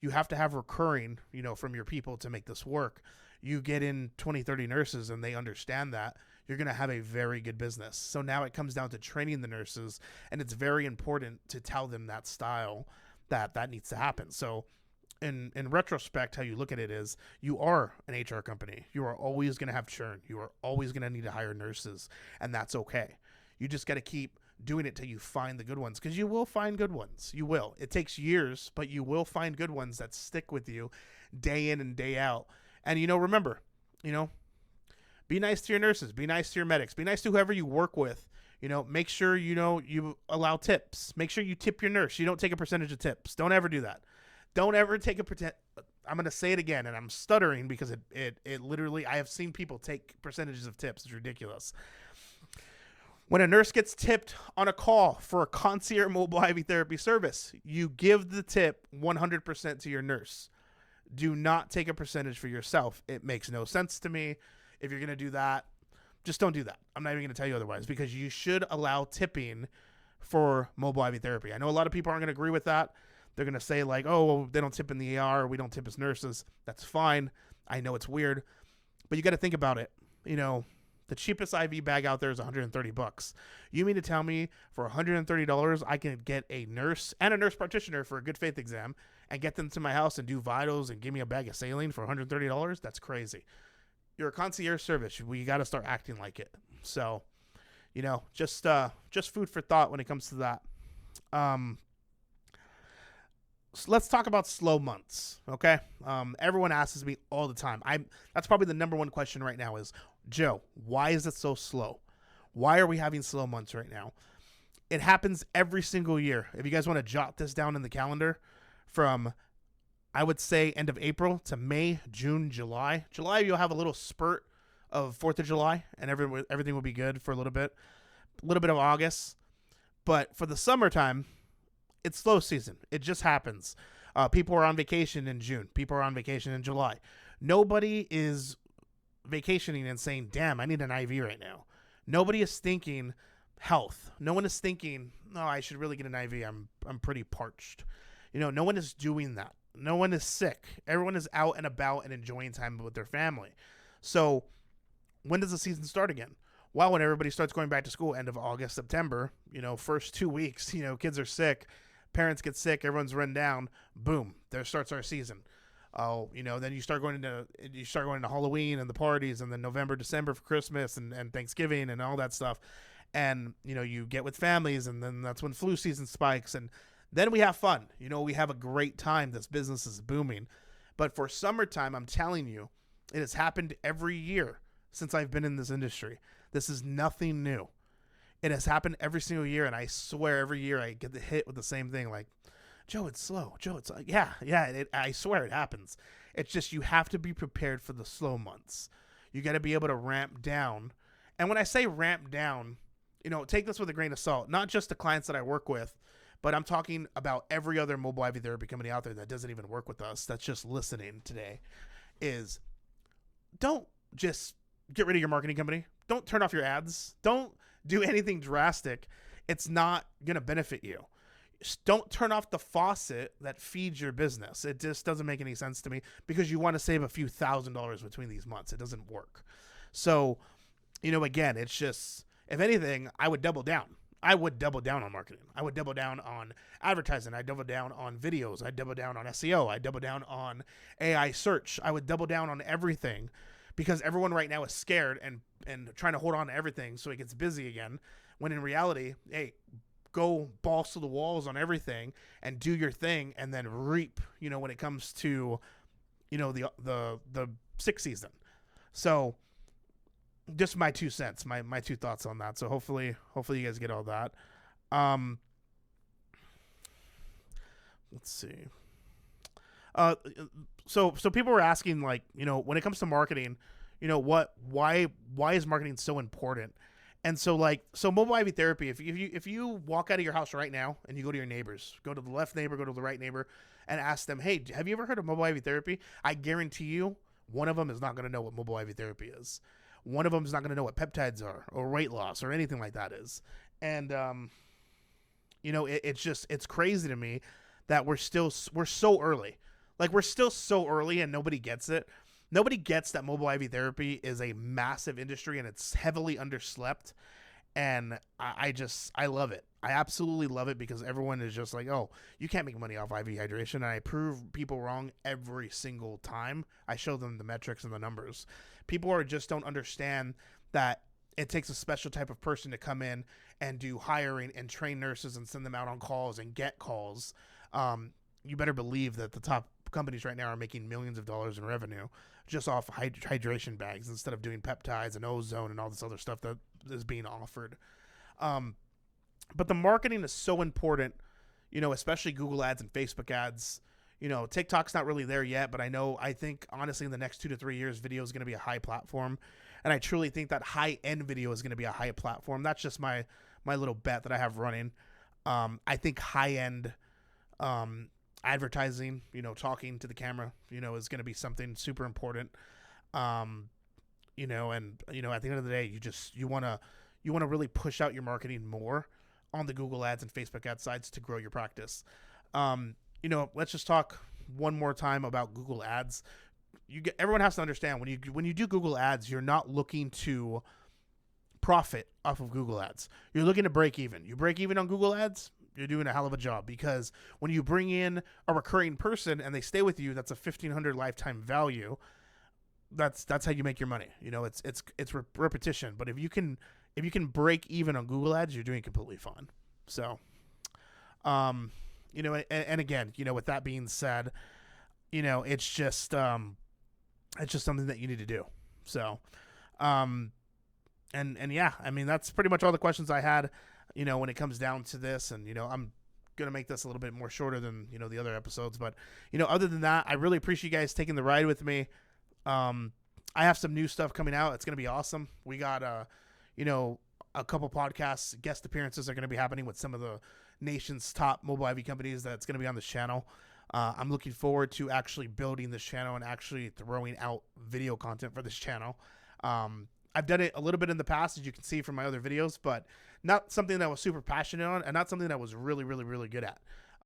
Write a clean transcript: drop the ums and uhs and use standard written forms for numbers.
you have to have recurring, from your people to make this work. You get in 20, 30 nurses and they understand that, you're going to have a very good business. So now it comes down to training the nurses, and it's very important to tell them that style that needs to happen. So in retrospect, how you look at it is, you are an HR company. You are always going to have churn. You are always going to need to hire nurses, and that's okay. You just got to keep doing it till you find the good ones, because you will find good ones. You will. It takes years, but you will find good ones that stick with you day in and day out. And, remember, be nice to your nurses, be nice to your medics, be nice to whoever you work with. Make sure, you allow tips. Make sure you tip your nurse. You don't take a percentage of tips. Don't ever do that. Don't ever take I'm going to say it again, and I'm stuttering because it literally, I have seen people take percentages of tips. It's ridiculous. When a nurse gets tipped on a call for a concierge mobile IV therapy service, you give the tip 100% to your nurse. Do not take a percentage for yourself. It makes no sense to me. If you're going to do that, just don't do that. I'm not even going to tell you otherwise, because you should allow tipping for mobile IV therapy. I know a lot of people aren't going to agree with that. They're going to say like, oh, well, they don't tip in the ER. We don't tip as nurses. That's fine. I know it's weird, but you got to think about it. The cheapest IV bag out there is $130. You mean to tell me for $130 I can get a nurse and a nurse practitioner for a good faith exam and get them to my house and do vitals and give me a bag of saline for $130? That's crazy. You're a concierge service. We got to start acting like it. So, just food for thought when it comes to that. So let's talk about slow months, okay? Everyone asks me all the time. That's probably the number one question right now is, Joe, why is it so slow? Why are we having slow months right now? It happens every single year. If you guys want to jot this down in the calendar, from, I would say, end of April to May, June, July. July, you'll have a little spurt of 4th of July, and everything will be good for a little bit. A little bit of August. But for the summertime, it's slow season. It just happens. People are on vacation in June. People are on vacation in July. Nobody is vacationing and saying, damn, I need an IV right now. Nobody is thinking health. No one is thinking, no, I should really get an IV. I'm pretty parched. No one is doing that. No one is sick. Everyone is out and about and enjoying time with their family. So when does the season start again? Well, when everybody starts going back to school, end of August, September, first 2 weeks, kids are sick, parents get sick, everyone's run down, boom, there starts our season. Oh, then you start going into Halloween and the parties, and then November, December for Christmas and Thanksgiving and all that stuff. And, you get with families, and then that's when flu season spikes, and then we have fun. We have a great time. This business is booming. But for summertime, I'm telling you, it has happened every year since I've been in this industry. This is nothing new. It has happened every single year, and I swear every year I get the hit with the same thing, like, Joe, it's slow. Joe, it's like, yeah, I swear it happens. It's just you have to be prepared for the slow months. You got to be able to ramp down. And when I say ramp down, take this with a grain of salt. Not just the clients that I work with, but I'm talking about every other mobile IV therapy company out there that doesn't even work with us, that's just listening today, is don't just get rid of your marketing company. Don't turn off your ads. Don't do anything drastic. It's not going to benefit you. Don't turn off the faucet that feeds your business. It just doesn't make any sense to me, because you want to save a few $1,000s between these months. It doesn't work. So, again, it's just, if anything, I would double down. I would double down on marketing. I would double down on advertising. I'd double down on videos. I'd double down on SEO. I'd double down on AI search. I would double down on everything, because everyone right now is scared and trying to hold on to everything so it gets busy again, when in reality, hey, go balls to the walls on everything and do your thing, and then reap, when it comes to, the sick season. So just my 2 cents, my 2 thoughts on that. So hopefully you guys get all that. Let's see. So people were asking, like, when it comes to marketing, why is marketing so important? And so mobile IV therapy, if you walk out of your house right now and you go to your neighbors, go to the left neighbor, go to the right neighbor, and ask them, hey, have you ever heard of mobile IV therapy? I guarantee you one of them is not going to know what mobile IV therapy is. One of them is not going to know what peptides are or weight loss or anything like that is. And, it's crazy to me that we're so early. Like, we're still so early and nobody gets it. Nobody gets that mobile IV therapy is a massive industry and it's heavily underslept. And I love it. I absolutely love it because everyone is just like, oh, you can't make money off IV hydration. And I prove people wrong every single time. I show them the metrics and the numbers. People are just don't understand that it takes a special type of person to come in and do hiring and train nurses and send them out on calls and get calls. You better believe that the top companies right now are making millions of dollars in revenue just off hydration bags instead of doing peptides and ozone and all this other stuff that is being offered. But the marketing is so important, especially Google ads and Facebook ads. TikTok's not really there yet, but I think honestly in the next 2 to 3 years, video is going to be a high platform. And I truly think that high end video is going to be a high platform. That's just my little bet that I have running. I think high end, advertising, talking to the camera, is going to be something super important. And at the end of the day, you want to really push out your marketing more on the Google ads and Facebook ad sites to grow your practice. Let's just talk one more time about Google ads. Everyone has to understand when you do Google ads, you're not looking to profit off of Google ads. You're looking to break even. You break even on Google ads, you're doing a hell of a job, because when you bring in a recurring person and they stay with you, that's a $1,500 lifetime value. That's how you make your money. It's repetition. But if you can break even on Google ads, you're doing completely fine. So, and again, with that being said, it's just something that you need to do. So, and yeah, that's pretty much all the questions I had, when it comes down to this. And, I'm going to make this a little bit more shorter than, the other episodes. But, other than that, I really appreciate you guys taking the ride with me. I have some new stuff coming out. It's going to be awesome. We got, a couple podcasts, guest appearances are going to be happening with some of the nation's top mobile IV companies that's going to be on this channel. I'm looking forward to actually building this channel and actually throwing out video content for this channel. I've done it a little bit in the past, as you can see from my other videos, but not something that I was super passionate on and not something that I was really, really, really good at.